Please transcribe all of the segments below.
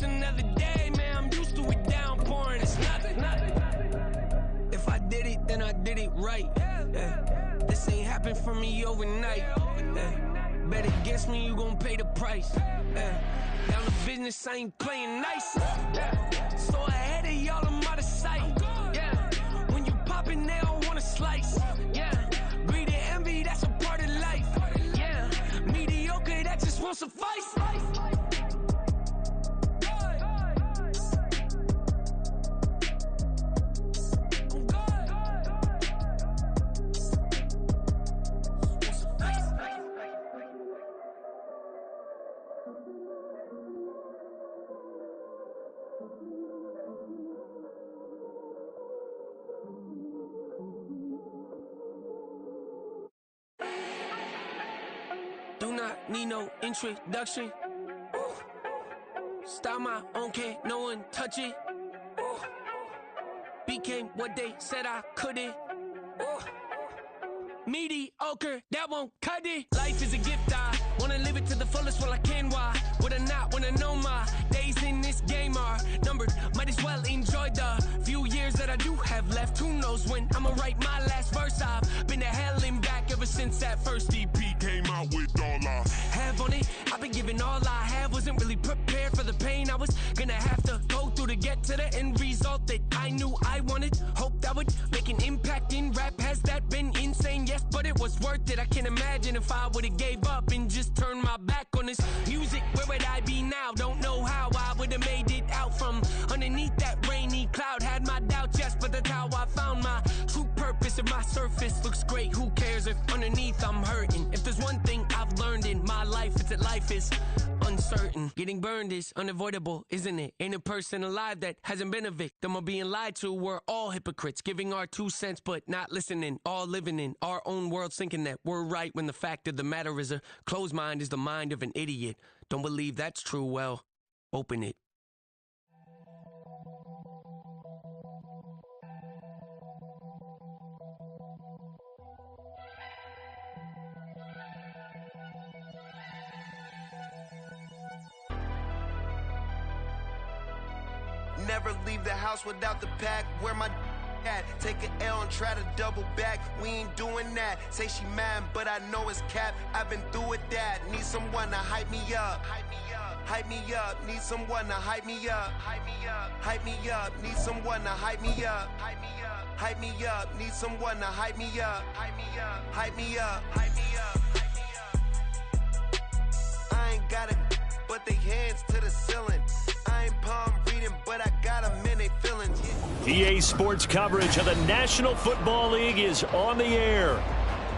just another day, man. I'm used to it downpouring. It's nothing. If I did it, then I did it right. This ain't happened for me overnight. Bet against me, you gon' pay the price. Down to business, I ain't playing nice. So ahead of y'all, I'm out of sight. When you poppin', they don't wanna slice. Greed and envy, that's a part of life. Mediocre, that just won't suffice. Do not need no introduction. Start my own, can't no one touch it. Became what they said I couldn't. Mediocre, that won't cut it. Life is a gift, I wanna live it to the fullest while I can. Why would I not wanna know my days in this game are numbered? Might as well enjoy the few years that I do have left. Who knows when I'ma write my last verse? I've been to hell and back ever since that first EP came out with all I have on it. I've been giving all I have, wasn't really prepared for the pain I was gonna have to go through to get to the end result that I knew I wanted. Hope that would make an impact in rap. Has that been insane? Yes, but it was worth it. I can't imagine if I would've gave up and just turned my back on this music. Where would I be now? Don't know how I would've made it out from underneath that rainy cloud. Had my doubts, yes, but that's how I found my true purpose. If my surface looks great, who cares if underneath I'm hurting? If there's one thing I've learned in my life, it's that life is uncertain. Getting burned is unavoidable, isn't it? Ain't a person alive that hasn't been a victim of being lied to. We're all hypocrites, giving our 2 cents but not listening. All living in our own world, thinking that we're right when the fact of the matter is a closed mind is the mind of an idiot. Don't believe that's true? Well, open it. Never leave the house without the pack. Where my at? Take an L and try to double back. We ain't doing that. Say she mad, but I know it's cap. I've been through with that. Need someone to hype me up. Hype me up. Need someone to hype me up. Hype me up. Need someone to hype me up. Hype me up. Need someone to hype me up. Hype me up. I ain't got it, but they hands to the ceiling. I ain't palm reading, but I got them in they feelings. EA Sports coverage of the National Football League is on the air.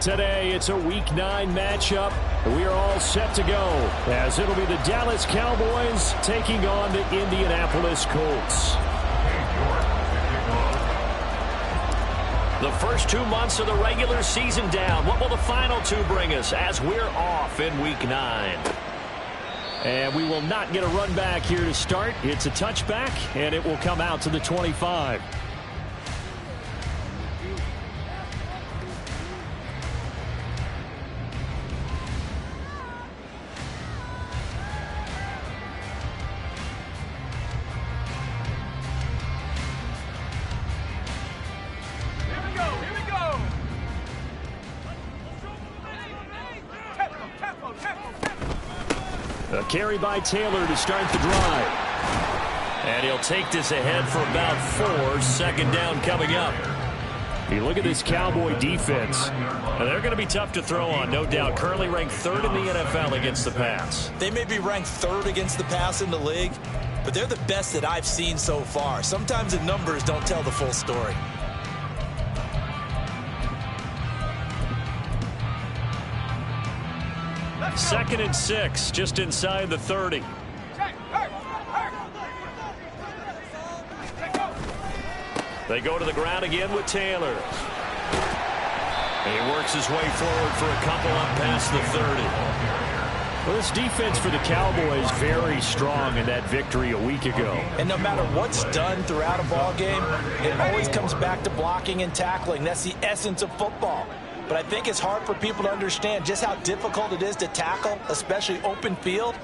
Today, it's a Week 9 matchup. We are all set to go, as it'll be the Dallas Cowboys taking on the Indianapolis Colts. The first 2 months of the regular season down. What will the final 2 bring us as we're off in Week 9? And we will not get a run back here to start. It's a touchback, and it will come out to the 25. A carry by Taylor to start the drive. And he'll take this ahead for about 4. Second down coming up. You look at this Cowboy defense. And they're going to be tough to throw on, no doubt. Currently ranked 3rd in the NFL against the pass. They may be ranked 3rd against the pass in the league, but they're the best that I've seen so far. Sometimes the numbers don't tell the full story. Second and 6, just inside the 30. They go to the ground again with Taylor. And he works his way forward for a couple up past the 30. Well, this defense for the Cowboys very strong in that victory a week ago. And no matter what's done throughout a ball game, it always comes back to blocking and tackling. That's the essence of football. But I think it's hard for people to understand just how difficult it is to tackle, especially open field.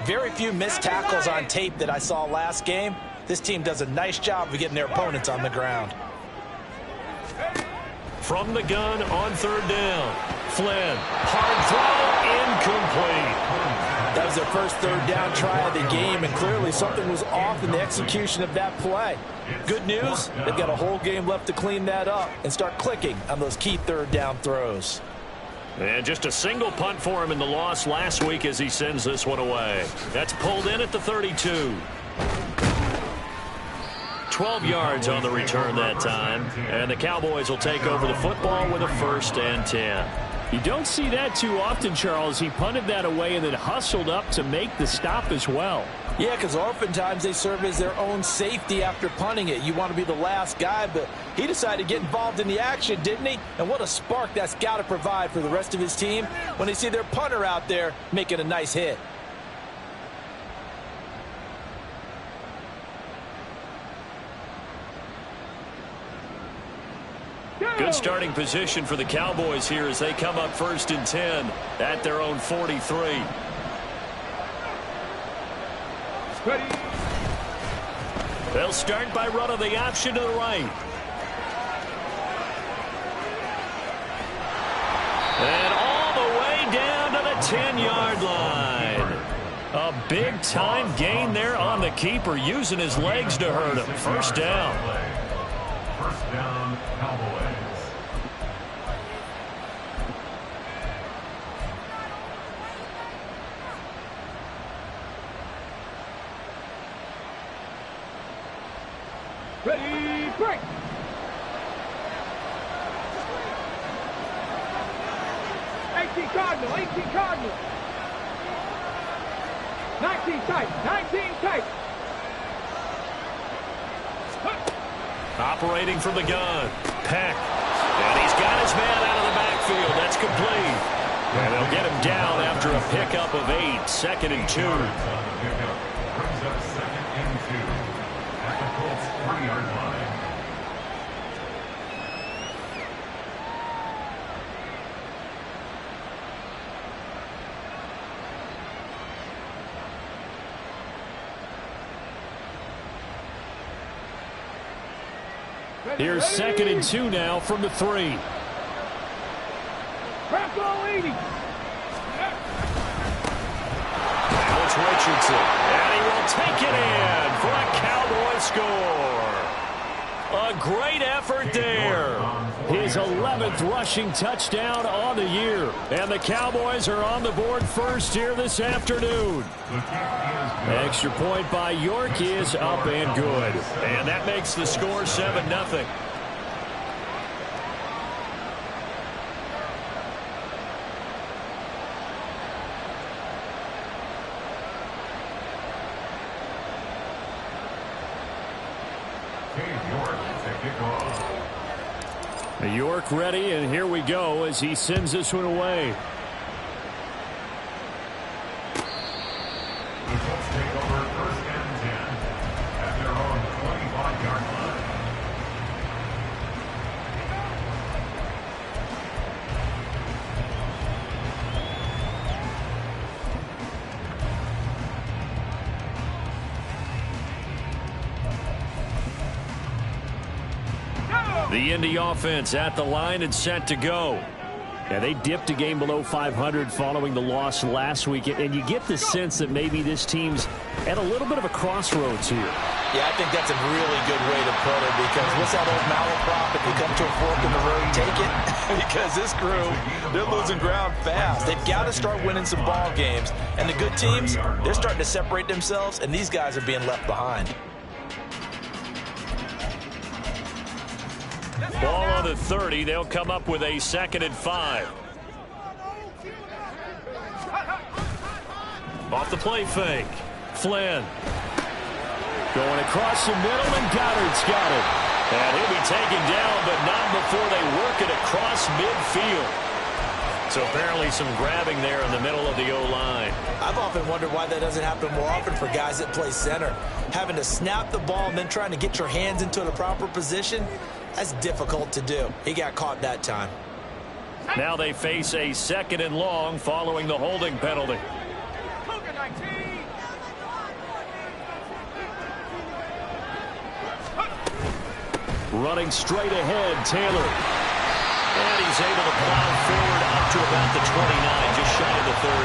Very few missed tackles on tape that I saw last game. This team does a nice job of getting their opponents on the ground. From the gun on third down. Flynn, hard throw, incomplete. That was their first third down try of the game, and clearly something was off in the execution of that play. Good news, they've got a whole game left to clean that up and start clicking on those key third down throws. And just a single punt for him in the loss last week as he sends this one away. That's pulled in at the 32. 12 yards on the return that time. And the Cowboys will take over the football with a 1st and 10. You don't see that too often, Charles. He punted that away and then hustled up to make the stop as well. Yeah, because oftentimes they serve as their own safety after punting it. You want to be the last guy, but he decided to get involved in the action, didn't he? And what a spark that's got to provide for the rest of his team when they see their punter out there making a nice hit. Good starting position for the Cowboys here as they come up 1st and 10 at their own 43. Ready. They'll start by running the option to the right. And all the way down to the 10-yard line. A big-time gain there on the keeper, using his legs to hurt him. 1st down. 1st down, Cowboys. Ready, break. Cardinal, 18 Cardinal. 19 tight, 19 tight. Operating from the gun. Peck. And he's got his man out of the backfield. That's complete. And they'll get him down after a pickup of 8. 2nd and 2. Brings up 2nd and 2. At the Colts 3-yard line. Here's 2nd and 2 now from the 3. Franco 80. Now it's Richardson. And he will take it in for a Cowboy score. A great effort there. His 11th rushing touchdown on the year. And the Cowboys are on the board first here this afternoon. Extra point by York is up and good. And that makes the score 7-0. York ready, and here we go as he sends this one away. The Colts take over 1st and 10 at their own 25-yard line. The Indy offense at the line and set to go. Yeah, they dipped a game below 500 following the loss last week, and you get the sense that maybe this team's at a little bit of a crossroads here. Yeah, I think that's a really good way to put it, because what's that old malaprop? If you come to a fork in the road, take it. Because this crew, they're losing ground fast. They've got to start winning some ball games. And the good teams, they're starting to separate themselves, and these guys are being left behind. Ball on the 30. They'll come up with a 2nd and 5. Off the play fake. Flynn. Going across the middle, and Goddard's got it. And he'll be taken down, but not before they work it across midfield. So apparently some grabbing there in the middle of the O-line. I've often wondered why that doesn't happen more often for guys that play center. Having to snap the ball and then trying to get your hands into the proper position, that's difficult to do. He got caught that time. Now they face a 2nd and long following the holding penalty. Running straight ahead, Taylor. And he's able to plow forward up to about the 29, just shy of the 30.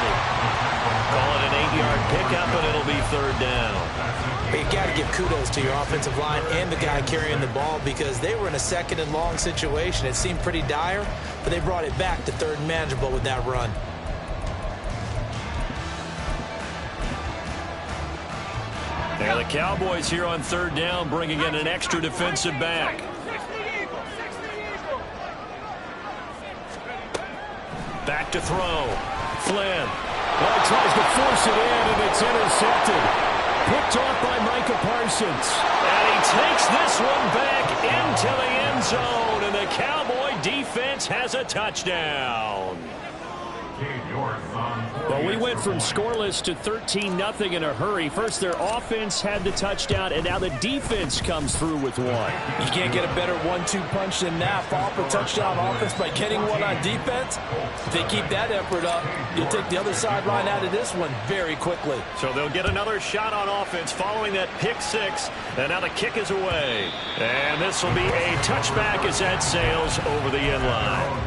Call it an 8-yard pickup, and it'll be third down. But you got to give kudos to your offensive line and the guy carrying the ball because they were in a second and long situation. It seemed pretty dire, but they brought it back to third and manageable with that run. Yeah, the Cowboys here on third down bringing in an extra defensive back. Back to throw. Flynn. Well, he tries to force it in, and it's intercepted. Picked off by Micah Parsons. And he takes this one back into the end zone, and the Cowboy defense has a touchdown. Well, we went from scoreless to 13-0 in a hurry. First, their offense had the touchdown, and now the defense comes through with one. You can't get a better 1-2 punch than that. Follow up a touchdown offense by getting one on defense. If they keep that effort up, you'll take the other sideline out of this one very quickly. So they'll get another shot on offense following that pick six, and now the kick is away. And this will be a touchback as that sails over the end line.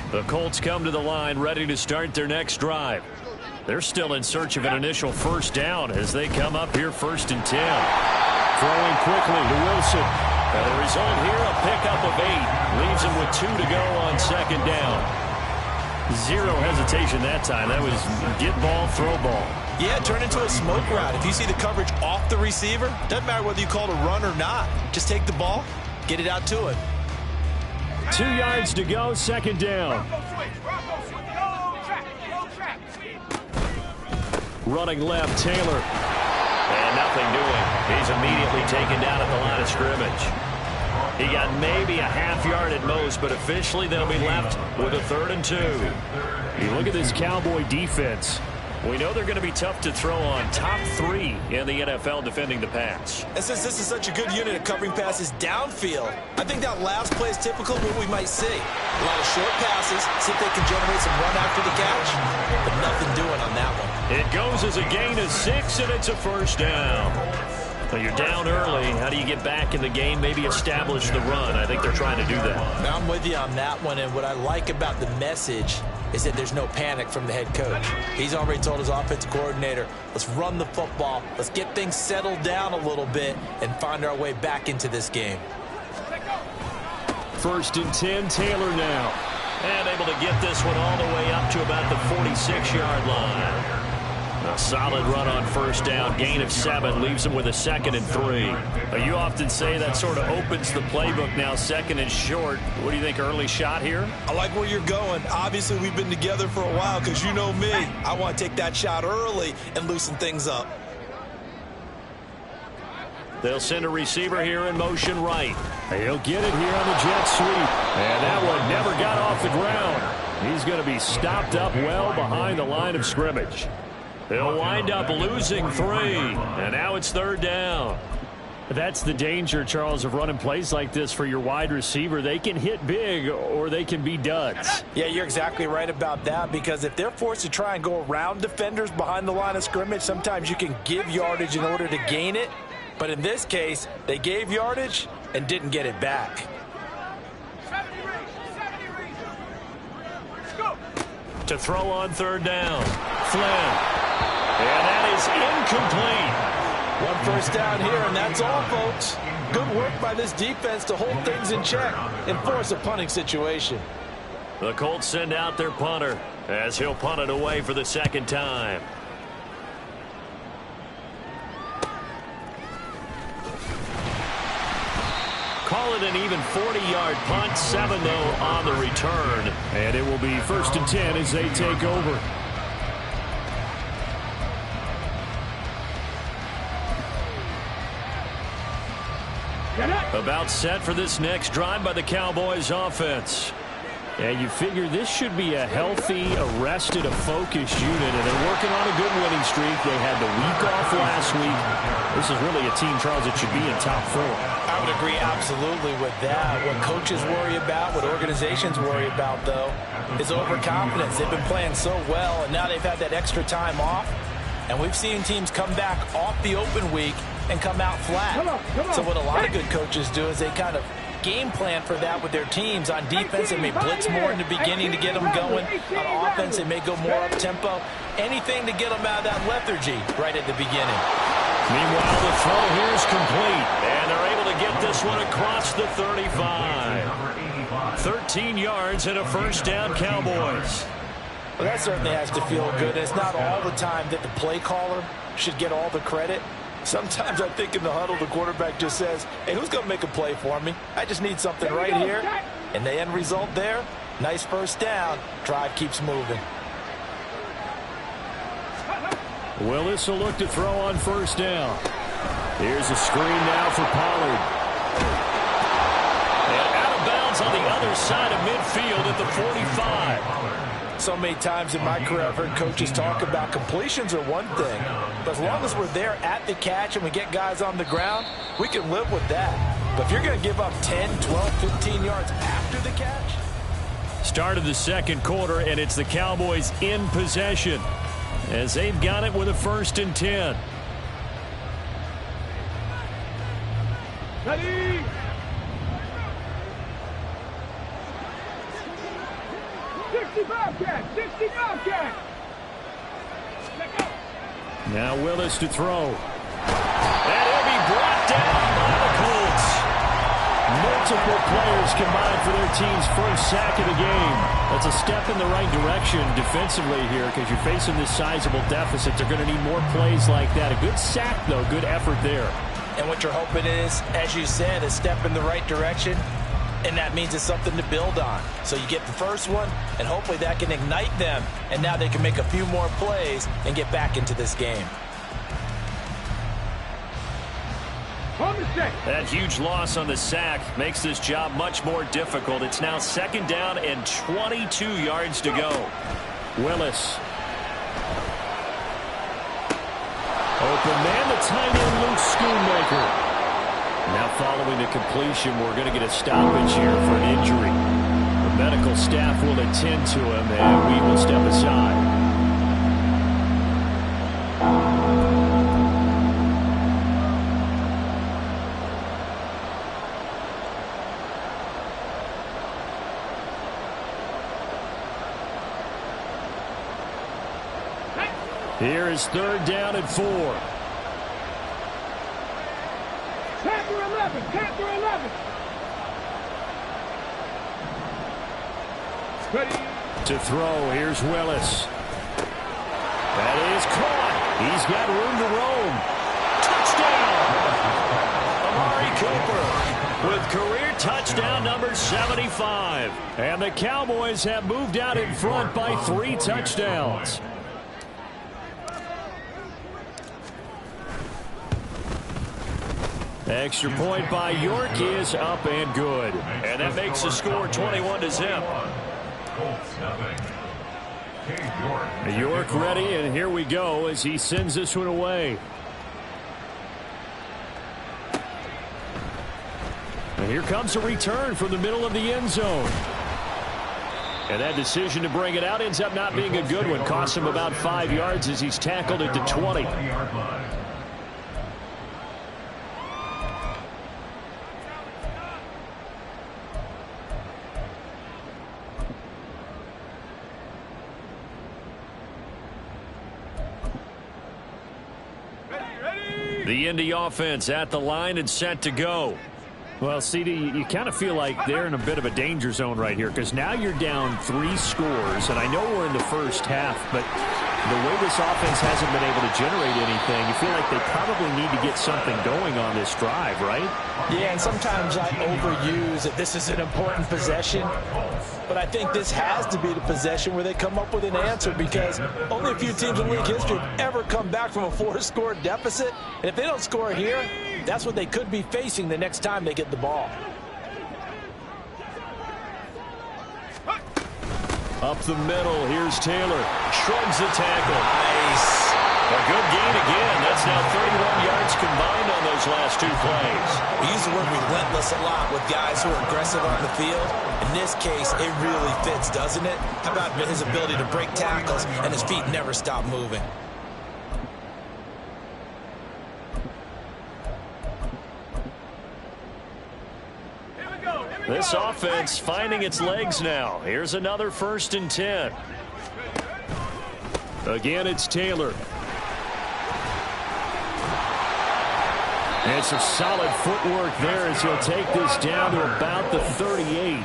The Colts come to the line ready to start their next drive. They're still in search of an initial first down as they come up here 1st and 10. Throwing quickly to Wilson. And the result here, a pickup of 8. Leaves him with 2 to go on second down. Zero hesitation that time. That was get ball, throw ball. Yeah, turn into a smoke route. If you see the coverage off the receiver, doesn't matter whether you call it a run or not. Just take the ball, get it out to him. 2 yards to go, second down. Running left, Taylor. And nothing doing. He's immediately taken down at the line of scrimmage. He got maybe a half yard at most, but officially they'll be left with a 3rd and 2. You look at this Cowboy defense. We know they're going to be tough to throw on. Top 3 in the NFL defending the pass. And since this is such a good unit of covering passes downfield, I think that last play is typical of what we might see. A lot of short passes, see if they can generate some run after the catch, but nothing doing on that one. It goes as a gain of 6, and it's a first down. Well, you're down early. How do you get back in the game, maybe establish the run? I think they're trying to do that. Now, I'm with you on that one, and what I like about the message is that there's no panic from the head coach. He's already told his offensive coordinator, let's run the football, let's get things settled down a little bit and find our way back into this game. 1st and 10, Taylor now. And able to get this one all the way up to about the 46-yard line. A solid run on first down. Gain of 7 leaves him with a 2nd and 3. You often say that sort of opens the playbook now, 2nd and short. What do you think, early shot here? I like where you're going. Obviously, we've been together for a while because you know me. I want to take that shot early and loosen things up. They'll send a receiver here in motion right. He'll get it here on the jet sweep. And that one never got off the ground. He's going to be stopped up well behind the line of scrimmage. They'll wind up losing 3, and now it's 3rd down. That's the danger, Charles, of running plays like this for your wide receiver. They can hit big or they can be duds. Yeah, you're exactly right about that because if they're forced to try and go around defenders behind the line of scrimmage, sometimes you can give yardage in order to gain it. But in this case, they gave yardage and didn't get it back. To throw on 3rd down, Flynn. And that is incomplete. 1 first down here, and that's all, folks. Good work by this defense to hold things in check and force a punting situation. The Colts send out their punter as he'll punt it away for the 2nd time. Call it an even 40-yard punt, 7 though on the return. And it will be 1st and 10 as they take over. About set for this next drive by the Cowboys offense. And you figure this should be a healthy, arrested, a focused unit, and they're working on a good winning streak. They had the week off last week. This is really a team, Charles, that should be in top 4. I would agree absolutely with that. What coaches worry about, what organizations worry about, though, is overconfidence. They've been playing so well, and now they've had that extra time off. And we've seen teams come back off the open week and come out flat. So what a lot of good coaches do is they kind of game plan for that with their teams. On defense, they may blitz more in the beginning to get them going. On offense, they may go more up-tempo. Anything to get them out of that lethargy right at the beginning. Meanwhile, the throw here is complete, and they're able to get this one across the 35. 13 yards and a first down, Cowboys. Well, that certainly has to feel good. It's not all the time that the play caller should get all the credit. Sometimes I think in the huddle, the quarterback just says, hey, who's going to make a play for me? I just need something right here. And the end result there, nice first down. Drive keeps moving. Willis will look to throw on first down. Here's a screen now for Pollard. And out of bounds on the other side of midfield at the 45. So many times in my career, I've heard coaches talk about completions are one thing. But as long as we're there at the catch and we get guys on the ground, we can live with that. But if you're going to give up 10, 12, 15 yards after the catch. Start of the second quarter, and it's the Cowboys in possession as they've got it with a 1st and 10. Ready? Now Willis to throw. And he'll be brought down by the Colts. Multiple players combined for their team's first sack of the game. That's a step in the right direction defensively here because you're facing this sizable deficit. They're going to need more plays like that. A good sack, though. Good effort there. And what you're hoping is, as you said, a step in the right direction. And that means it's something to build on. So you get the first one, and hopefully that can ignite them. And now they can make a few more plays and get back into this game. That huge loss on the sack makes this job much more difficult. It's now 2nd down and 22 yards to go. Willis. Open man, the tight end, Luke Schoonmaker. Now following the completion, we're going to get a stoppage here for an injury. The medical staff will attend to him, and we will step aside. Here is 3rd down and 4. Panther 11. Ready. To throw, here's Willis. That is caught. He's got room to roam. Touchdown! Amari Cooper with career touchdown number 75. And the Cowboys have moved out in front by 3 touchdowns. Extra point by York is up and good. And that makes the score 21-0. York ready, and here we go as he sends this one away. And here comes a return from the middle of the end zone. And that decision to bring it out ends up not being a good one. Costs him about 5 yards as he's tackled at the 20. The Indy offense at the line and set to go. Well, CD, you kind of feel like they're in a bit of a danger zone right here because now you're down 3 scores, and I know we're in the first half, but the way this offense hasn't been able to generate anything, you feel like they probably need to get something going on this drive, right? Yeah, and sometimes I overuse that this is an important possession, but I think this has to be the possession where they come up with an answer because only a few teams in league history have ever come back from a 4-score deficit, and if they don't score here, that's what they could be facing the next time they get the ball. Up the middle, here's Taylor. Shrugs the tackle. Nice. A good gain again. That's now 31 yards combined on those last 2 plays. We use the word relentless a lot with guys who are aggressive on the field. In this case, it really fits, doesn't it? How about his ability to break tackles and his feet never stop moving? This offense finding its legs now. Here's another 1st and 10. Again, it's Taylor. And some solid footwork there as he'll take this down to about the 38.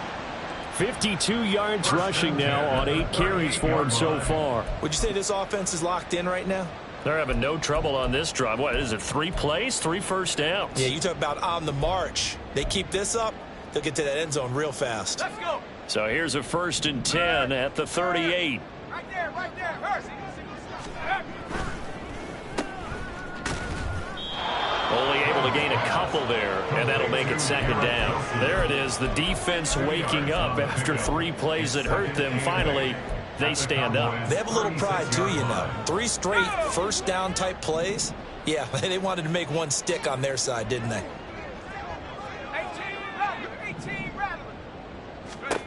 52 yards rushing now on 8 carries for him so far. Would you say this offense is locked in right now? They're having no trouble on this drive. What is it, 3 plays, 3 first downs? Yeah, you talk about on the march. They keep this up, they'll get to that end zone real fast. Let's go. So here's a 1st and 10 at the 38. Right there, right there. Hurst. Only able to gain a couple there, and that'll make it 2nd down. There it is, the defense waking up after 3 plays that hurt them. Finally, they stand up. They have a little pride too, you know. 3 straight first down type plays. Yeah, they wanted to make one stick on their side, didn't they? 18 rattling.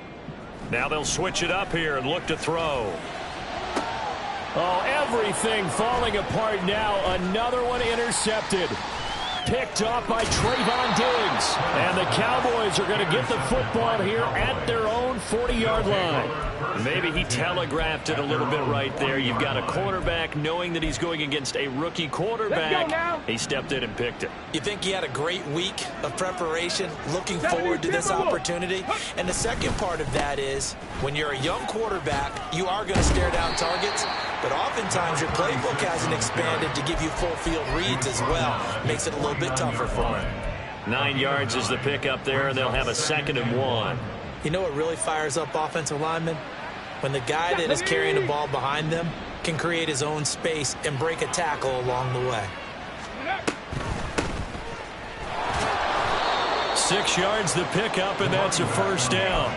Now they'll switch it up here and look to throw. Oh, everything falling apart now. Another one intercepted. Picked off by Trayvon Diggs. And the Cowboys are going to get the football here at their own 40-yard line. Maybe he telegraphed it a little bit right there. You've got a quarterback knowing that he's going against a rookie quarterback. He stepped in and picked it. You think he had a great week of preparation, looking forward to this opportunity? And the second part of that is, when you're a young quarterback, you are going to stare down targets, but oftentimes your playbook hasn't expanded to give you full field reads as well. Makes it a little bit tougher for him. 9 yards is the pickup there, and they'll have a 2nd and 1. You know what really fires up offensive linemen? When the guy that is carrying the ball behind them can create his own space and break a tackle along the way. 6 yards the pickup, and that's a 1st down.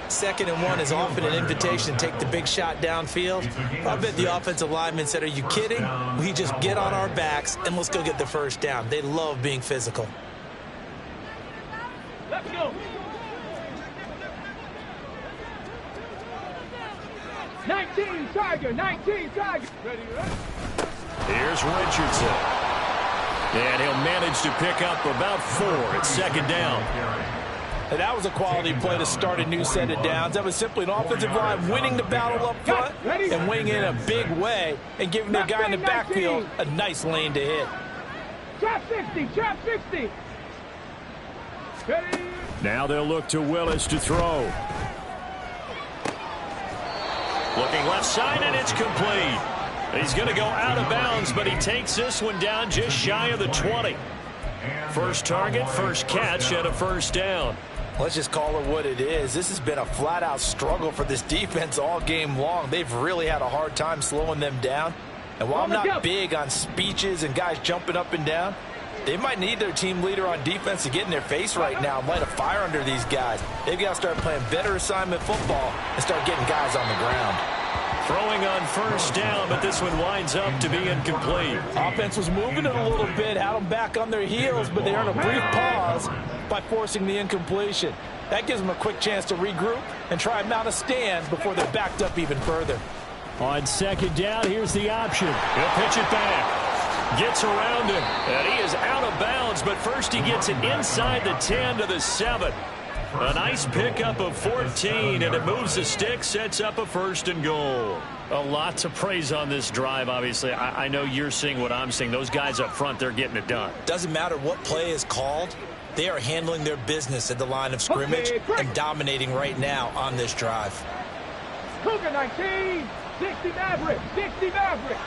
2nd and 1 is often an invitation to take the big shot downfield. I bet the offensive linemen said, are you kidding? We just get on our backs and let's go get the 1st down. They love being physical. Let's go. 19 Tiger, 19 Tiger. Ready, right? Here's Richardson. And he'll manage to pick up about 4. It's 2nd down. And that was a quality play to start a new set of downs. That was simply an offensive line winning the battle up front and winning in a big way and giving their guy in the backfield a nice lane to hit. Trap 60, trap 60. Ready. Now they'll look to Willis to throw. Looking left side, and it's complete. He's going to go out of bounds, but he takes this one down just shy of the 20. First target, first catch, and a 1st down. Let's just call it what it is. This has been a flat-out struggle for this defense all game long. They've really had a hard time slowing them down. And while I'm not big on speeches and guys jumping up and down, they might need their team leader on defense to get in their face right now and light a fire under these guys. They've got to start playing better assignment football and start getting guys on the ground. Throwing on 1st down, but this one winds up to be incomplete. Offense was moving it a little bit, had them back on their heels, but they earned a brief pause by forcing the incompletion. That gives them a quick chance to regroup and try and mount a stand before they're backed up even further. On 2nd down, here's the option. He'll pitch it back. Gets around him, and he is out of bounds, but first he gets it inside the 10 to the 7. A nice pickup of 14, and it moves the stick, sets up a 1st and goal. A lot to praise on this drive, obviously. I know you're seeing what I'm seeing. Those guys up front, they're getting it done. Doesn't matter what play is called. They are handling their business at the line of scrimmage and dominating right now on this drive. Cougar 19, 60 Maverick, 60 Maverick.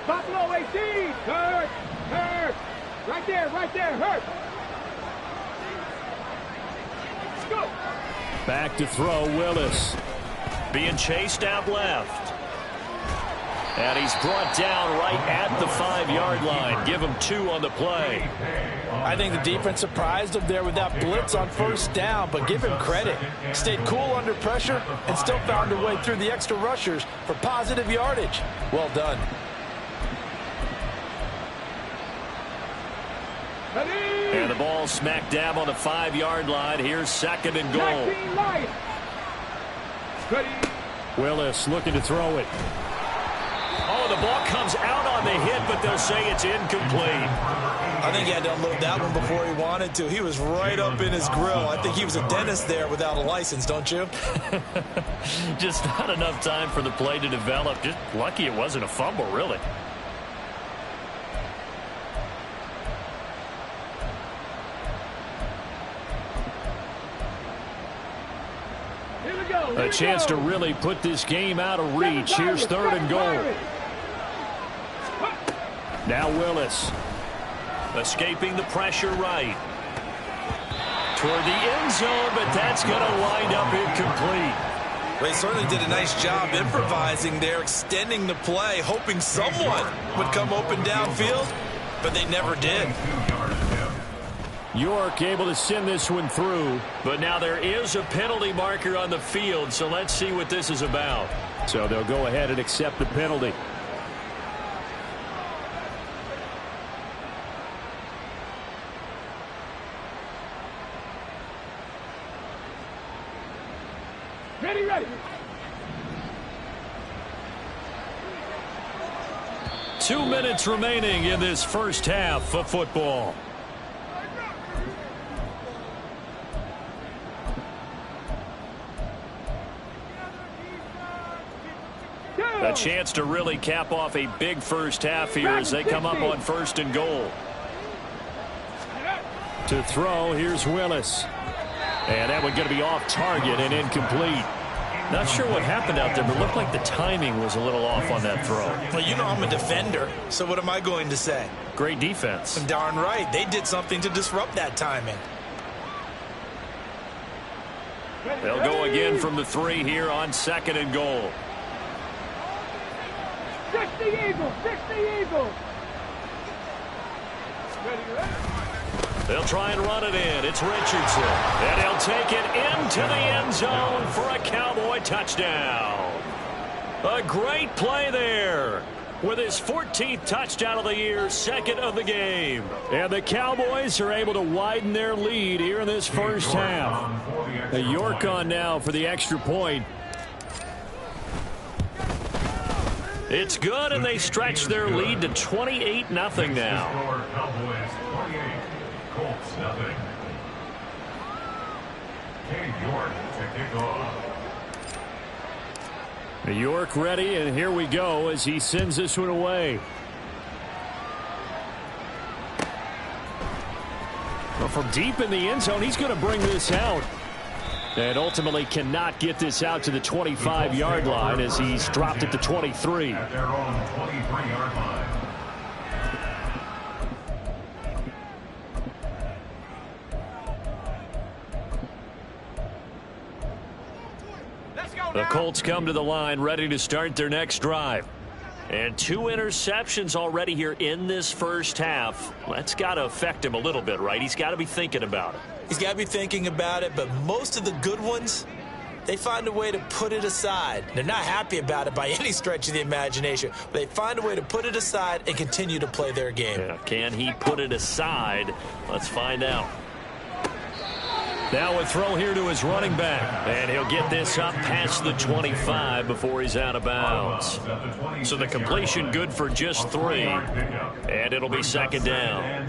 Buffalo 18, hurt. Right there, hurt. Go. Back to throw, Willis. Being chased out left. And he's brought down right at the 5-yard line. Give him 2 on the play. I think the defense surprised him there with that blitz on first down, but give him credit. Stayed cool under pressure and still found a way through the extra rushers for positive yardage. Well done. And the ball smack dab on the 5-yard line. Here's 2nd and goal. Willis looking to throw it. Oh, the ball comes out on the hit, but they'll say it's incomplete. I think he had to unload that one before he wanted to. He was right up in his grill. I think he was a dentist there without a license, don't you? Just not enough time for the play to develop. Just lucky it wasn't a fumble, really. A chance to really put this game out of reach. Here's 3rd and goal. Now Willis. Escaping the pressure right. Toward the end zone, but that's going to wind up incomplete. They certainly did a nice job improvising there, extending the play, hoping someone would come open downfield, but they never did. York able to send this one through, but now there is a penalty marker on the field, so let's see what this is about. So they'll go ahead and accept the penalty. Ready. 2 minutes remaining in this first half of football. A chance to really cap off a big first half here as they come up on 1st and goal. To throw, here's Willis. And that one going to be off target and incomplete. Not sure what happened out there, but it looked like the timing was a little off on that throw. Well, you know I'm a defender, so what am I going to say? Great defense. Darn right. They did something to disrupt that timing. They'll go again from the 3 here on 2nd and goal. 60 Eagles. They'll try and run it in. It's Richardson. And he'll take it into the end zone for a Cowboy touchdown. A great play there. With his 14th touchdown of the year, 2nd of the game. And the Cowboys are able to widen their lead here in this first half. The York on now for the extra point. It's good, and they stretch their lead to 28-0 now. Cowboys 28, Colts nothing. York to kick off. York ready, and here we go as he sends this one away. Well, from deep in the end zone, he's going to bring this out. And ultimately cannot get this out to the 25-yard line as he's dropped it to 23. At their own 23-yard line. The Colts come to the line ready to start their next drive. And 2 interceptions already here in this first half. That's got to affect him a little bit, right? He's got to be thinking about it. He's got to be thinking about it, but most of the good ones, they find a way to put it aside. They're not happy about it by any stretch of the imagination, but they find a way to put it aside and continue to play their game. Yeah, can he put it aside? Let's find out. Now a throw here to his running back, and he'll get this up past the 25 before he's out of bounds. So the completion good for just 3, and it'll be 2nd down.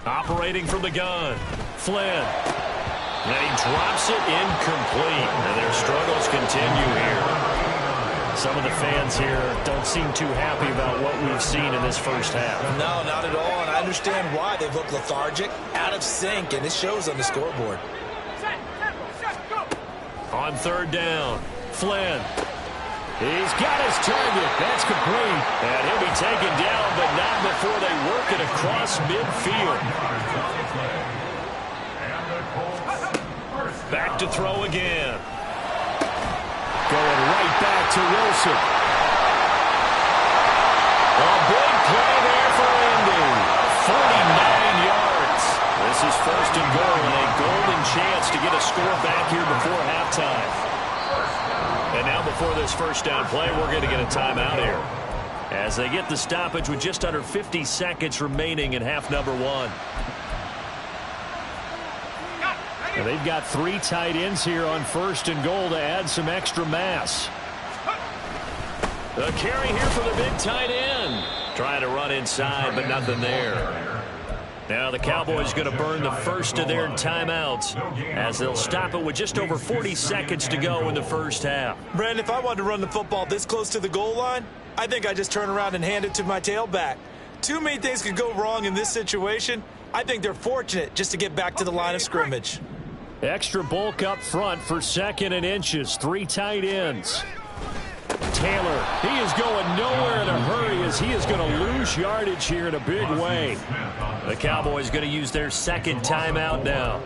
Operating from the gun, Flynn. And he drops it incomplete. And their struggles continue here. Some of the fans here don't seem too happy about what we've seen in this first half. No, not at all. And I understand why. They look lethargic, out of sync, and it shows on the scoreboard. On 3rd down, Flynn. He's got his target. That's complete. And he'll be taken down, but not before they work it across midfield. Back to throw again. Going right back to Wilson. A big play there for Indy. 49 yards. This is first and goal and a golden chance to get a score back here before halftime. And now before this first down play, we're going to get a timeout here, as they get the stoppage with just under 50 seconds remaining in half number one. And they've got 3 tight ends here on first and goal to add some extra mass. The carry here for the big tight end. Trying to run inside, but nothing there. Now the Cowboys going to burn the first of their timeouts, as they'll stop it with just over 40 seconds to go in the first half. Brandon, if I wanted to run the football this close to the goal line, I think I just turn around and hand it to my tailback. Too many things could go wrong in this situation. I think they're fortunate just to get back to the line of scrimmage. Extra bulk up front for 2nd and inches. 3 tight ends. Taylor, he is going nowhere in a hurry, as he is going to lose yardage here in a big way. The Cowboys going to use their second timeout now.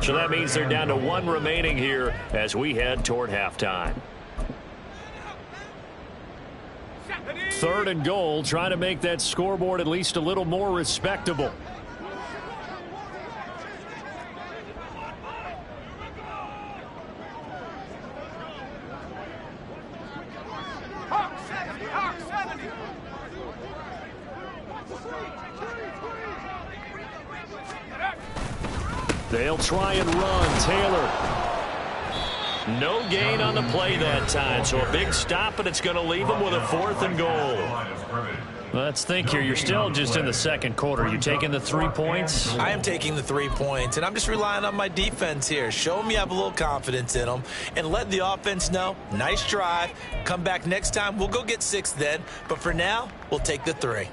So that means they're down to 1 remaining here as we head toward halftime. 3rd and goal, trying to make that scoreboard at least a little more respectable. They'll try and run. Taylor. No gain on the play that time, so a big stop, and it's going to leave them with a 4th and goal. Let's think here. You're still just in the second quarter. You taking the 3 points? I am taking the 3 points, and I'm just relying on my defense here. Show them you have a little confidence in them, and let the offense know, nice drive. Come back next time. We'll go get 6 then, but for now, we'll take the 3.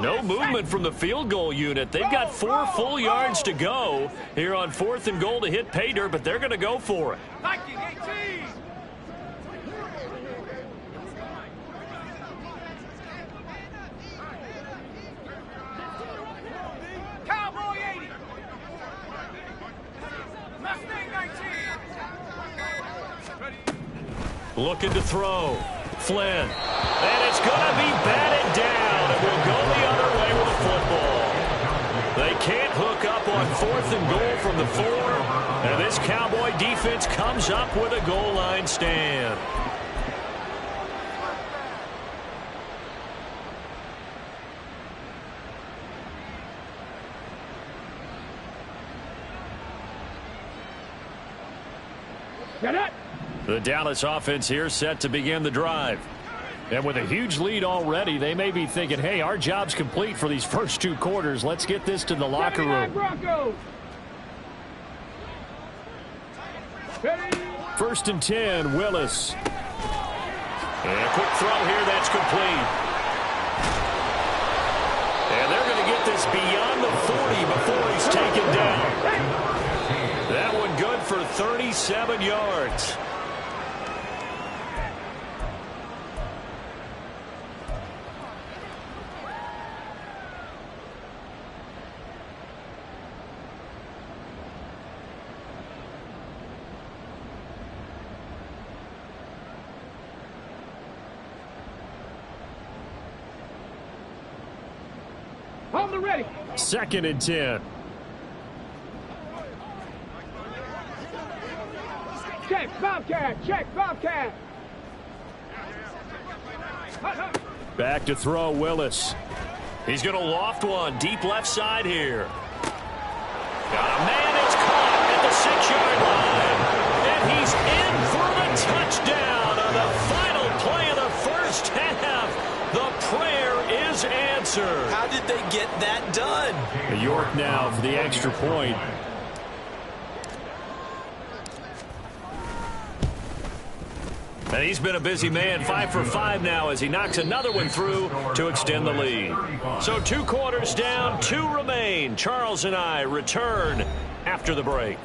No movement from the field goal unit. They've got 4 full yards to go here on 4th and goal to hit pay dirt, but they're going to go for it. Cowboy 80. Mustang 19. Looking to throw. Flynn. And it's going to be batted down. It will go the other way with the football. They can't hook up on 4th and goal from the 4. And this Cowboy defense comes up with a goal line stand. Get it. The Dallas offense here set to begin the drive. And with a huge lead already, they may be thinking, hey, our job's complete for these first 2 quarters. Let's get this to the locker room. First and 10, Willis. And a quick throw here, that's complete. And they're going to get this beyond the 40 before he's taken down. That one good for 37 yards. On the ready. 2nd and 10. Check, Bobcat. Check, Bobcat. Back to throw, Willis. He's going to loft one deep left side here. Got a man, it's caught at the 6-yard line. And he's in for the touchdown on the final play of the first half. The prayer is answered. How did they get that done? York now for the extra point. And he's been a busy man, 5 for 5 now as he knocks another one through to extend the lead. So 2 quarters down, 2 remain. Charles and I return after the break.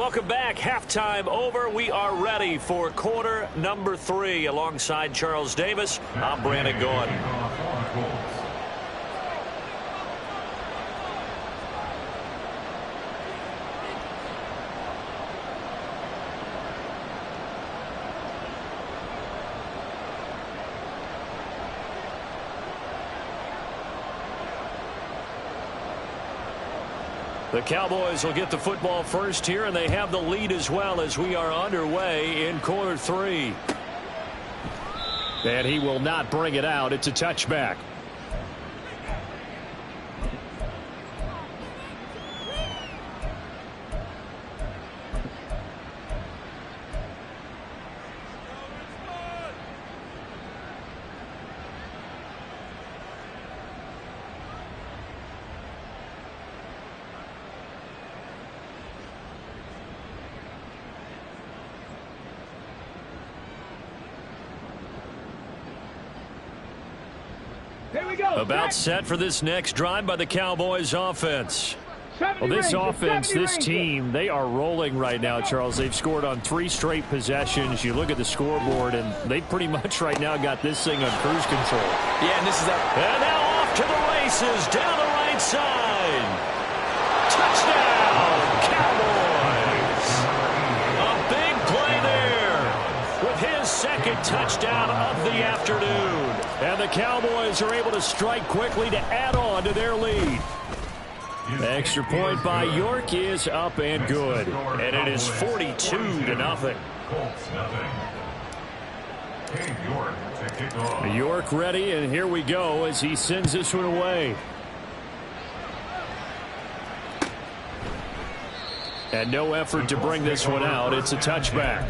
Welcome back. Halftime over. We are ready for quarter number 3. Alongside Charles Davis, I'm Brandon Gordon. The Cowboys will get the football first here, and they have the lead as well as we are underway in quarter 3. And he will not bring it out. It's a touchback. About set for this next drive by the Cowboys offense. Well, this offense, this team, they are rolling right now, Charles. They've scored on 3 straight possessions. You look at the scoreboard, and they pretty much right now got this thing on cruise control. Yeah, and this is and now off to the races down the right side. Touchdown, Cowboys. A big play there with his second touchdown of the afternoon. And the Cowboys are able to strike quickly to add on to their lead. Extra point by York is up and good. And it is 42-0. York ready, and here we go as he sends this one away. And no effort to bring this one out. It's a touchback.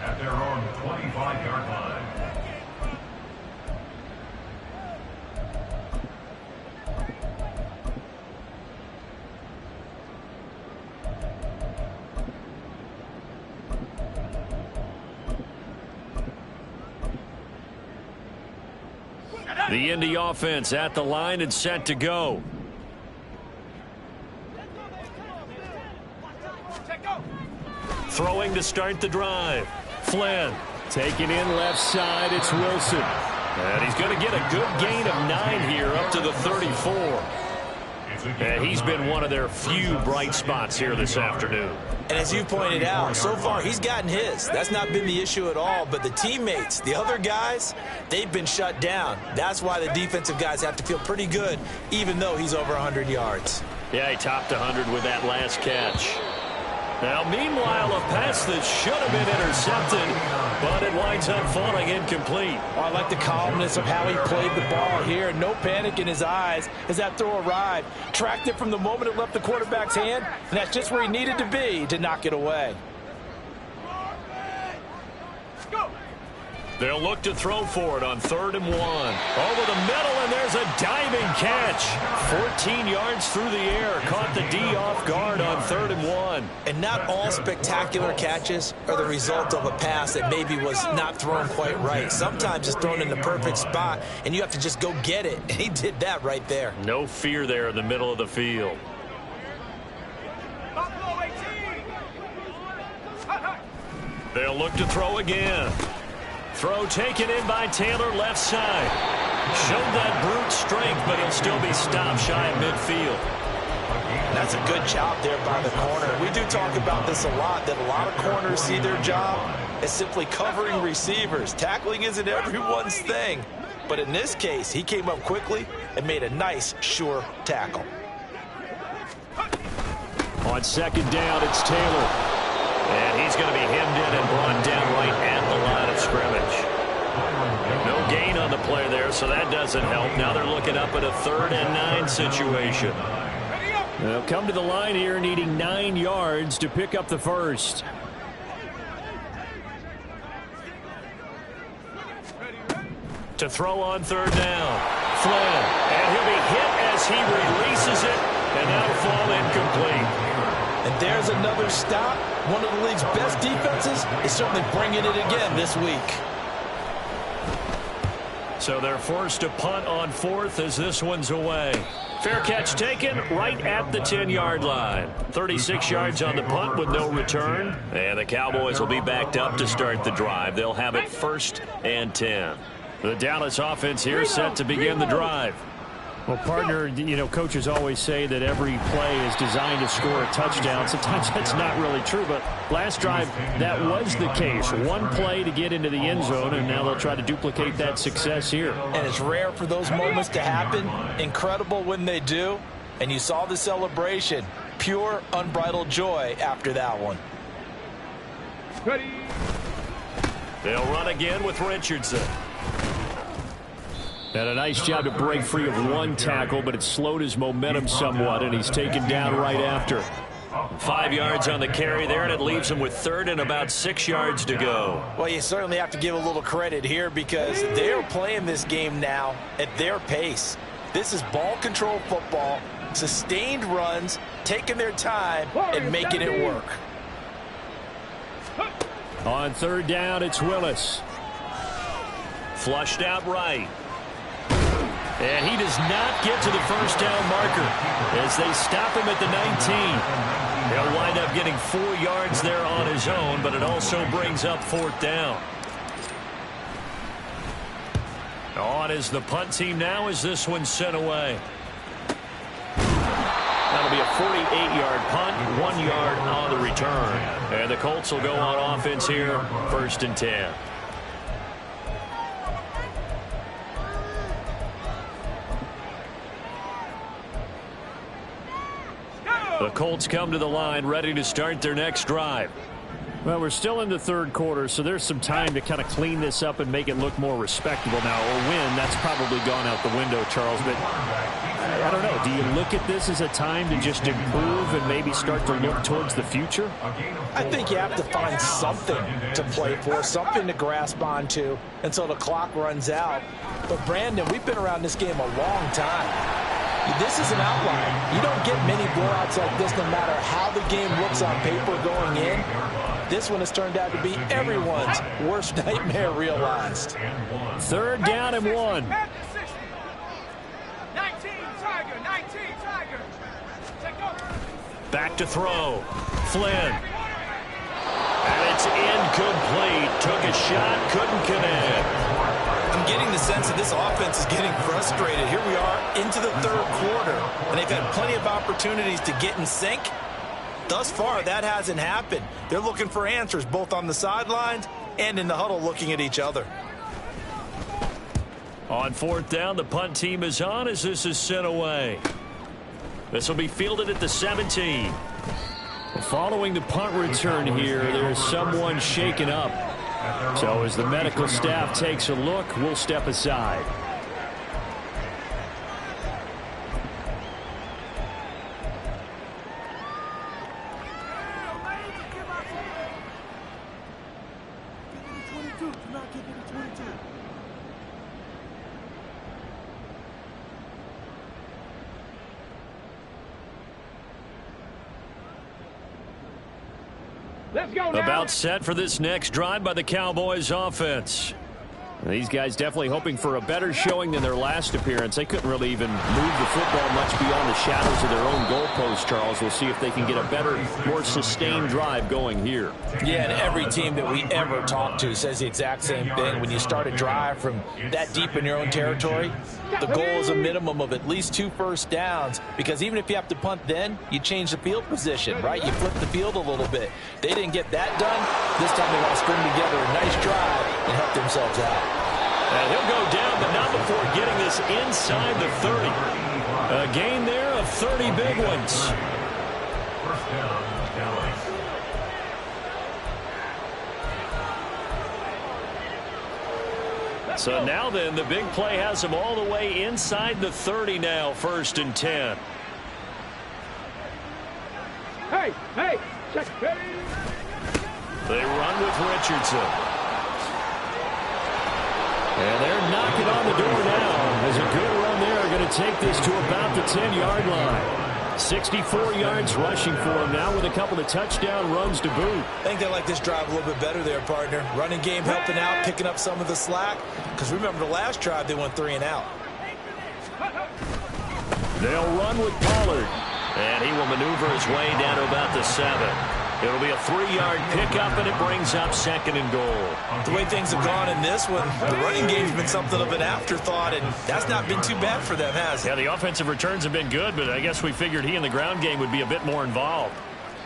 At their own 25-yard line. The Indy offense at the line and set to go. Throwing to start the drive. Flynn taking in left side. It's Wilson. And he's going to get a good gain of 9 here up to the 34. And he's been one of their few bright spots here this afternoon. And as you pointed out, so far he's gotten his. That's not been the issue at all. But the teammates, the other guys, they've been shut down. That's why the defensive guys have to feel pretty good, even though he's over 100 yards. Yeah, he topped 100 with that last catch. Now, meanwhile, a pass that should have been intercepted, but it winds up falling incomplete. Oh, I like the calmness of how he played the ball here. No panic in his eyes as that throw arrived. Tracked it from the moment it left the quarterback's hand, and that's just where he needed to be to knock it away. They'll look to throw for it on 3rd and 1. Over the middle, and there's a diving catch. 14 yards through the air. Caught the D off guard on 3rd and 1. And not all spectacular catches are the result of a pass that maybe was not thrown quite right. Sometimes it's thrown in the perfect spot, and you have to just go get it. And he did that right there. No fear there in the middle of the field. They'll look to throw again. Throw taken in by Taylor, left side. Showed that brute strength, but he'll still be stopped shy of midfield. That's a good job there by the corner. We do talk about this a lot, that a lot of corners see their job as simply covering receivers. Tackling isn't everyone's thing. But in this case, he came up quickly and made a nice, sure tackle. On 2nd down, it's Taylor. And he's going to be hemmed in and brought down right at the line of scrimmage. No gain on the play there, so that doesn't help. Now they're looking up at a 3rd and 9 situation. They'll come to the line here needing 9 yards to pick up the first. To throw on 3rd down. Flynn. And he'll be hit as he releases it, and that'll fall incomplete. And there's another stop. One of the league's best defenses is certainly bringing it again this week. So they're forced to punt on 4th as this one's away. Fair catch taken right at the 10-yard line. 36 yards on the punt with no return. And the Cowboys will be backed up to start the drive. They'll have it 1st and 10. The Dallas offense here set to begin the drive. Well, partner, coaches always say that every play is designed to score a touchdown. Sometimes that's not really true, but last drive, that was the case. One play to get into the end zone, and now they'll try to duplicate that success here. And it's rare for those moments to happen. Incredible when they do. And you saw the celebration. Pure, unbridled joy after that one. Ready. They'll run again with Richardson. And a nice job to break free of one tackle, but it slowed his momentum somewhat, and he's taken down right after. 5 yards on the carry there, and it leaves him with 3rd and about 6 yards to go. Well, you certainly have to give a little credit here because they are playing this game now at their pace. This is ball control football, sustained runs, taking their time and making it work. On 3rd down, it's Willis. Flushed out right. And he does not get to the 1st down marker as they stop him at the 19. He'll wind up getting 4 yards there on his own, but it also brings up 4th down. On is the punt team now as this one's sent away. That'll be a 48-yard punt, 1 yard on the return. And the Colts will go on offense here, 1st and 10. The Colts come to the line ready to start their next drive. Well, we're still in the 3rd quarter, so there's some time to kind of clean this up and make it look more respectable now. A win, that's probably gone out the window, Charles, but I don't know. Do you look at this as a time to just improve and maybe start to look towards the future? I think you have to find something to play for, something to grasp onto until the clock runs out. But, Brandon, we've been around this game a long time. This is an outlier. You don't get many blowouts like this no matter how the game looks on paper going in. This one has turned out to be everyone's worst nightmare realized. 3rd down and 1. 19 Tiger, 19 Tiger. Back to throw. Flynn. And it's incomplete. Took a shot, couldn't connect. I'm getting the sense that this offense is getting frustrated. Here we are into the 3rd quarter, and they've had plenty of opportunities to get in sync. Thus far, that hasn't happened. They're looking for answers both on the sidelines and in the huddle looking at each other. On 4th down, the punt team is on as this is sent away. This will be fielded at the 17. Following the punt return here, there's someone shaken up. So as the medical staff takes a look, we'll step aside. Let's go now. About set for this next drive by the Cowboys offense. These guys definitely hoping for a better showing than their last appearance. They couldn't really even move the football much beyond the shadows of their own goalpost, Charles. We'll see if they can get a better, more sustained drive going here. Yeah, and every team that we ever talk to says the exact same thing. When you start a drive from that deep in your own territory, the goal is a minimum of at least 2 first downs, because even if you have to punt then, you change the field position, right? You flip the field a little bit. They didn't get that done. This time they want to string together a nice drive and help themselves out. And he'll go down, but not before getting this inside the 30. A gain there of 30 big ones. First down, Dallas. So now then, the big play has them all the way inside the 30 now, 1st and 10. Hey, check. Ready. They run with Richardson. And they're knocking on the door now. As a good run there, going to take this to about the 10-yard line. 64 yards rushing for him now with a couple of touchdown runs to boot. I think they like this drive a little bit better there, partner. Running game helping out, picking up some of the slack. Because remember the last drive, they went 3 and out. They'll run with Pollard. And he will maneuver his way down to about the 7. It'll be a 3-yard pickup, and it brings up 2nd and goal. The way things have gone in this one, the running game's been something of an afterthought, and that's not been too bad for them, has it? Yeah, the offensive returns have been good, but I guess we figured he in the ground game would be a bit more involved.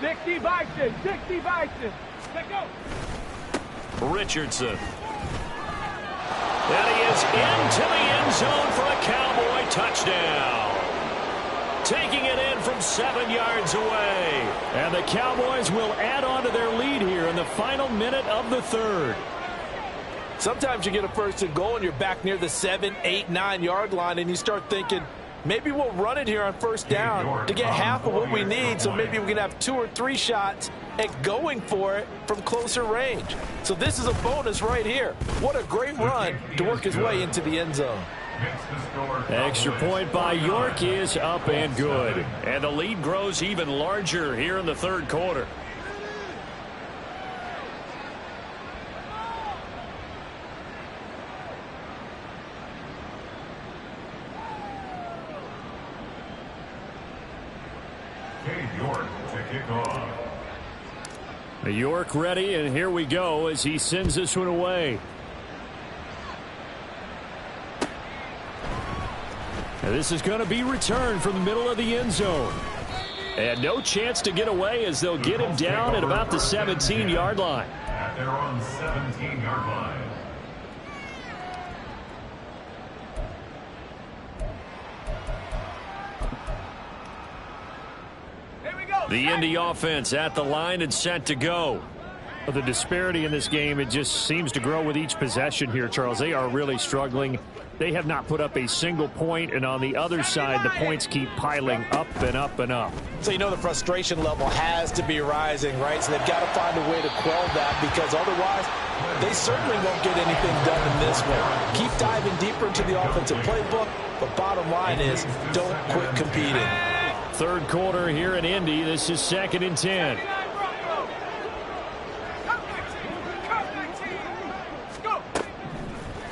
60 Bison, 60 Bison. Let's go. Richardson. And he is into the end zone for a Cowboy touchdown. Taking it in from 7 yards away. And the Cowboys will add on to their lead here in the final minute of the 3rd. Sometimes you get a 1st and goal and you're back near the 7, 8, 9-yard line and you start thinking, maybe we'll run it here on 1st down to get half of what we need, so maybe we can have 2 or 3 shots at going for it from closer range. So this is a bonus right here. What a great run to work his way into the end zone. Extra point by York is up and good. And the lead grows even larger here in the 3rd quarter. York to kick off. York ready, and here we go as he sends this one away. And this is going to be returned from the middle of the end zone. And no chance to get away as they'll get him down at about the 17-yard line. At their own 17-yard line. The Indy offense at the line and set to go. The disparity in this game, it just seems to grow with each possession here, Charles. They are really struggling. They have not put up a single point, and on the other side, the points keep piling up and up and up. So you know the frustration level has to be rising, right? So they've got to find a way to quell that, because otherwise they certainly won't get anything done in this one. Keep diving deeper into the offensive playbook, but bottom line is don't quit competing. 3rd quarter here in Indy. This is 2nd and 10.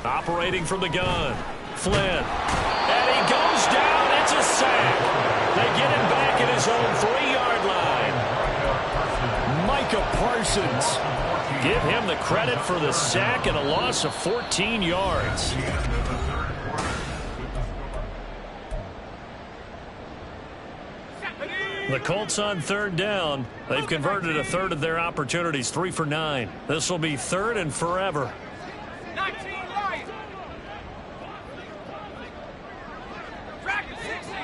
Operating from the gun. Flynn. And he goes down. It's a sack. They get him back at his own 3-yard line. Micah Parsons. Give him the credit for the sack and a loss of 14 yards. The Colts on 3rd down. They've converted a 1/3 of their opportunities, 3 for 9. This will be 3rd and forever. 19 Lions. Dragon 16.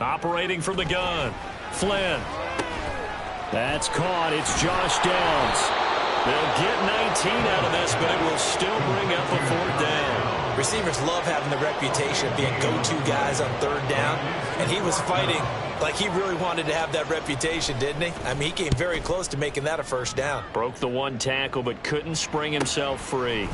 Operating from the gun. Flynn. That's caught. It's Josh Downs. They'll get 19 out of this, but it will still bring up a 4th down. Receivers love having the reputation of being go-to guys on 3rd down, and he was fighting like he really wanted to have that reputation, didn't he? I mean, he came very close to making that a 1st down. Broke the 1 tackle, but couldn't spring himself free.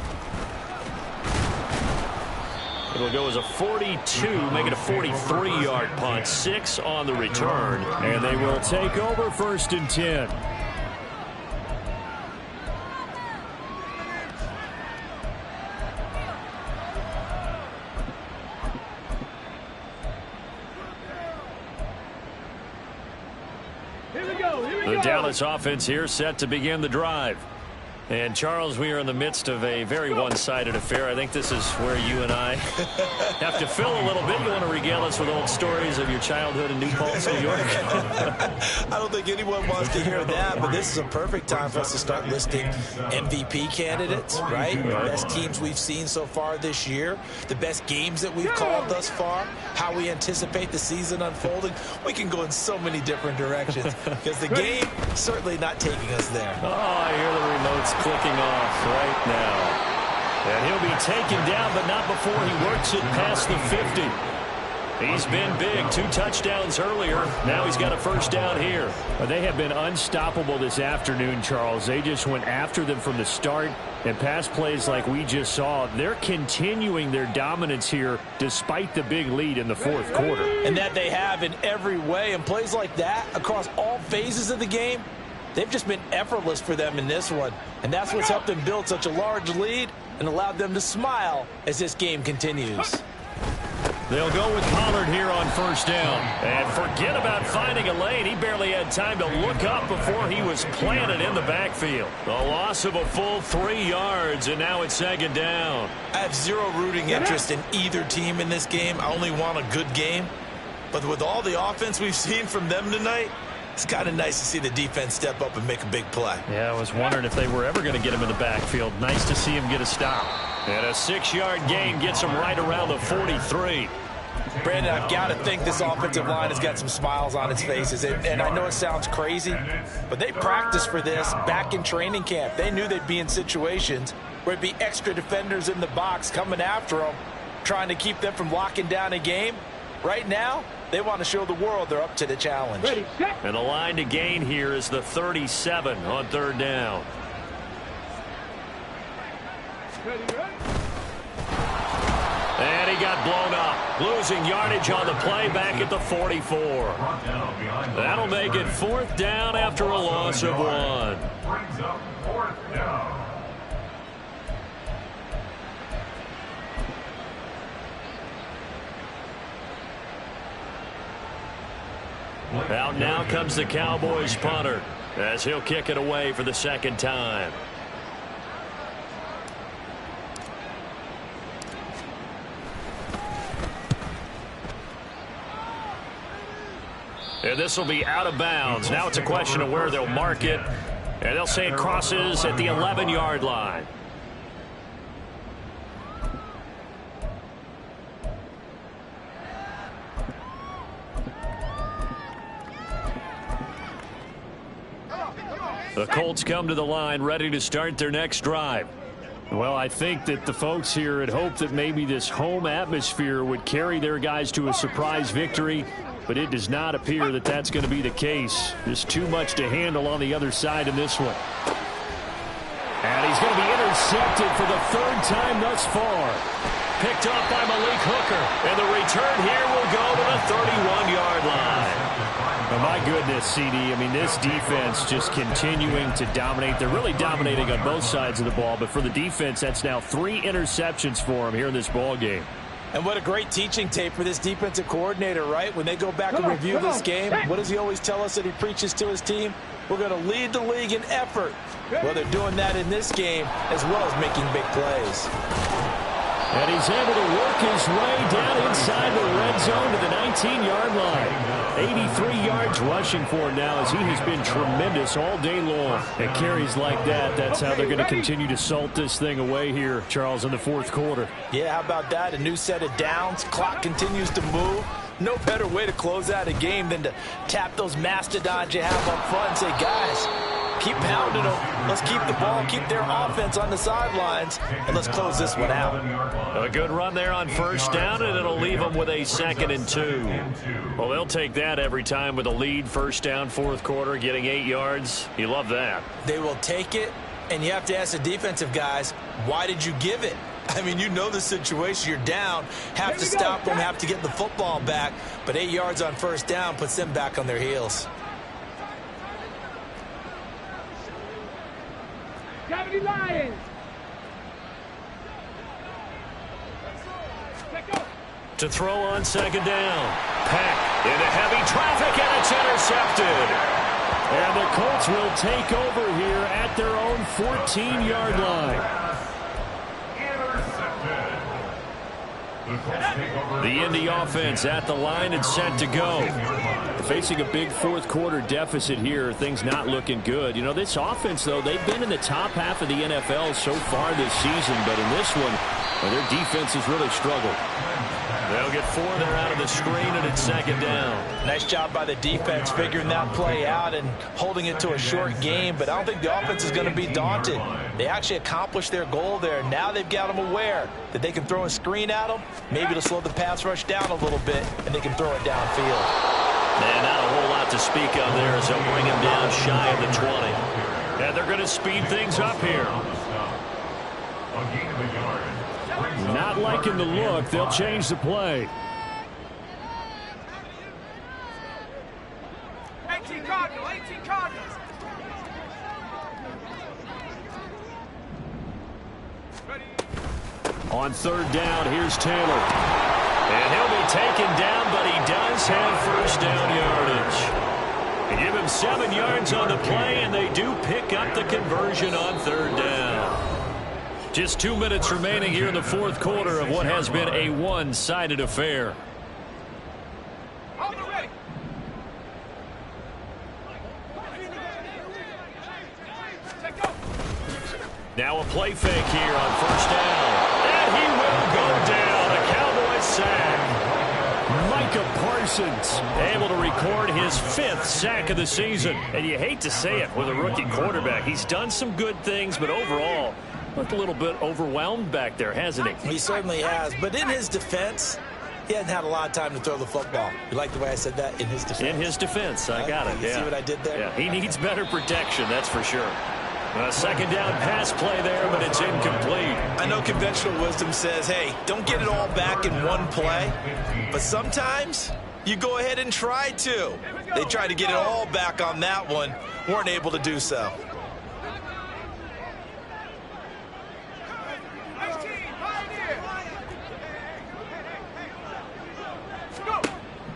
It'll go as a 42, make it a 43-yard punt. 6 on the return. And they will take over 1st and 10. The Dallas offense here set to begin the drive. And, Charles, we are in the midst of a very one-sided affair. I think this is where you and I have to fill a little bit. You want to regale us with old stories of your childhood in New Paltz, New York? I don't think anyone wants to hear that, but this is a perfect time for us to start listing MVP candidates, right? The best teams we've seen so far this year, the best games that we've called thus far, how we anticipate the season unfolding. We can go in so many different directions because the game is certainly not taking us there. Oh, I hear the remotes clicking off right now. And he'll be taken down, but not before he works it past the 50. He's been big. 2 touchdowns earlier. Now he's got a first down here. They have been unstoppable this afternoon, Charles. They just went after them from the start. And pass plays like we just saw, they're continuing their dominance here despite the big lead in the fourth quarter. And that they have in every way. And plays like that across all phases of the game, they've just been effortless for them in this one. And that's what's helped them build such a large lead and allowed them to smile as this game continues. They'll go with Pollard here on first down. And forget about finding a lane. He barely had time to look up before he was planted in the backfield. A loss of a full 3 yards, and now it's second down. I have zero rooting interest in either team in this game. I only want a good game. But with all the offense we've seen from them tonight, it's kind of nice to see the defense step up and make a big play. Yeah, I was wondering if they were ever going to get him in the backfield. Nice to see him get a stop. And a 6-yard gain gets him right around the 43. Brandon, I've got to think this offensive line has got some smiles on its faces. And I know it sounds crazy, but they practiced for this back in training camp. They knew they'd be in situations where it'd be extra defenders in the box coming after them, trying to keep them from locking down a game. Right now, they want to show the world they're up to the challenge. And the line to gain here is the 37 on third down. And he got blown up, losing yardage on the play back at the 44. That'll make it fourth down after a loss of 1. Brings up fourth down. Out now comes the Cowboys punter as he'll kick it away for the second time. And this will be out of bounds. Now it's a question of where they'll mark it. And they'll say it crosses at the 11-yard line. The Colts come to the line ready to start their next drive. Well, I think that the folks here had hoped that maybe this home atmosphere would carry their guys to a surprise victory, but it does not appear that that's going to be the case. There's too much to handle on the other side in this one. And he's going to be intercepted for the 3rd time thus far. Picked up by Malik Hooker. And the return here will go to the 31-yard line. Oh, my goodness, CD. I mean, this defense just continuing to dominate. They're really dominating on both sides of the ball. But for the defense, that's now 3 interceptions for them here in this ball game. And what a great teaching tape for this defensive coordinator, right? When they go back and review this game, what does he always tell us that he preaches to his team? We're going to lead the league in effort. Well, they're doing that in this game as well as making big plays. And he's able to work his way down inside the red zone to the 19-yard line. 83 yards rushing for him now as he has been tremendous all day long. And carries like that, that's how they're going to continue to salt this thing away here, Charles, in the fourth quarter. Yeah, how about that? A new set of downs. Clock continues to move. No better way to close out a game than to tap those mastodons you have up front and say, guys, keep pounding them. Let's keep the ball, keep their offense on the sidelines, and let's close this one out. A good run there on first down, and it'll leave them with a 2nd and 2. Well, they'll take that every time with a lead, first down, fourth quarter, getting 8 yards. You love that. They will take it, and you have to ask the defensive guys, why did you give it? I mean, you know the situation. You're down, have to stop them, have to get the football back, but 8 yards on first down puts them back on their heels. Lions. To throw on second down. Peck into heavy traffic, and it's intercepted. And the Colts will take over here at their own 14-yard line. The Indy offense at the line and set to go. Facing a big fourth quarter deficit here, things not looking good. You know, this offense, though, they've been in the top half of the NFL so far this season, but in this one, their defense has really struggled. They'll get 4 there out of the screen, and it's second down. Nice job by the defense figuring that play out and holding it to a short game, but I don't think the offense is going to be daunted. They actually accomplished their goal there. Now they've got them aware that they can throw a screen at them, maybe to slow the pass rush down a little bit, and they can throw it downfield. And not a whole lot to speak of there as they'll bring him down shy of the 20. And they're going to speed things up here. Not liking the look. They'll change the play. 18 Cardinals, 18 Cardinals. On third down, here's Taylor. And he'll be taken down, but he does have first down yardage. They give him 7 yards on the play, and they do pick up the conversion on third down. Just 2 minutes remaining here in the fourth quarter of what has been a one-sided affair. Now a play fake here on first down. And he will go down. A Cowboys sack. Micah Parsons able to record his 5th sack of the season. And you hate to say it with a rookie quarterback. He's done some good things, but overall, looked a little bit overwhelmed back there, hasn't he? He certainly has. But in his defense, he hasn't had a lot of time to throw the football. You like the way I said that? In his defense. In his defense. I got it. You see what I did there? Yeah, he needs better protection, that's for sure. A second down pass play there, but it's incomplete. I know conventional wisdom says, hey, don't get it all back in one play. But sometimes you go ahead and try to. They tried to get it all back on that one. Weren't able to do so.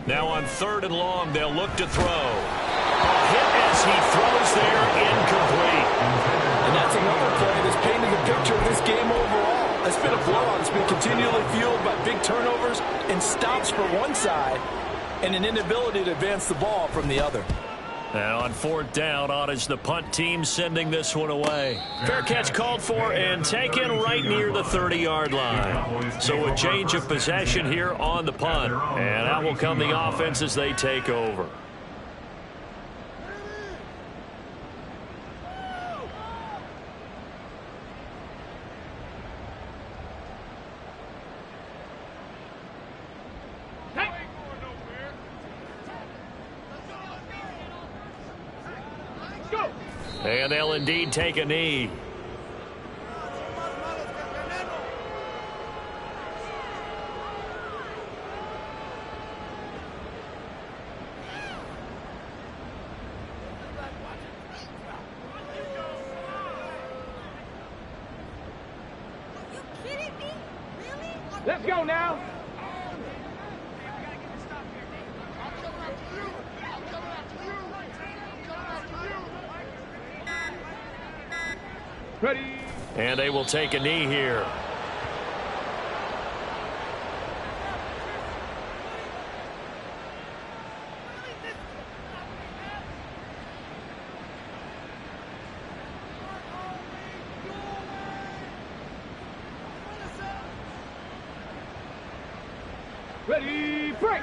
Now on third and long, they'll look to throw. A hit as he throws there, incomplete. And that's another play that's painted the picture of this game overall. It's been a blowout. It's been continually fueled by big turnovers and stops for one side and an inability to advance the ball from the other. And on fourth down, on is the punt team sending this one away. Fair catch called for and taken right near the 30-yard line. So a change of possession here on the punt. And out will come the offense as they take over. And they'll indeed take a knee. Let's go now. Ready. And they will take a knee here. Ready, break.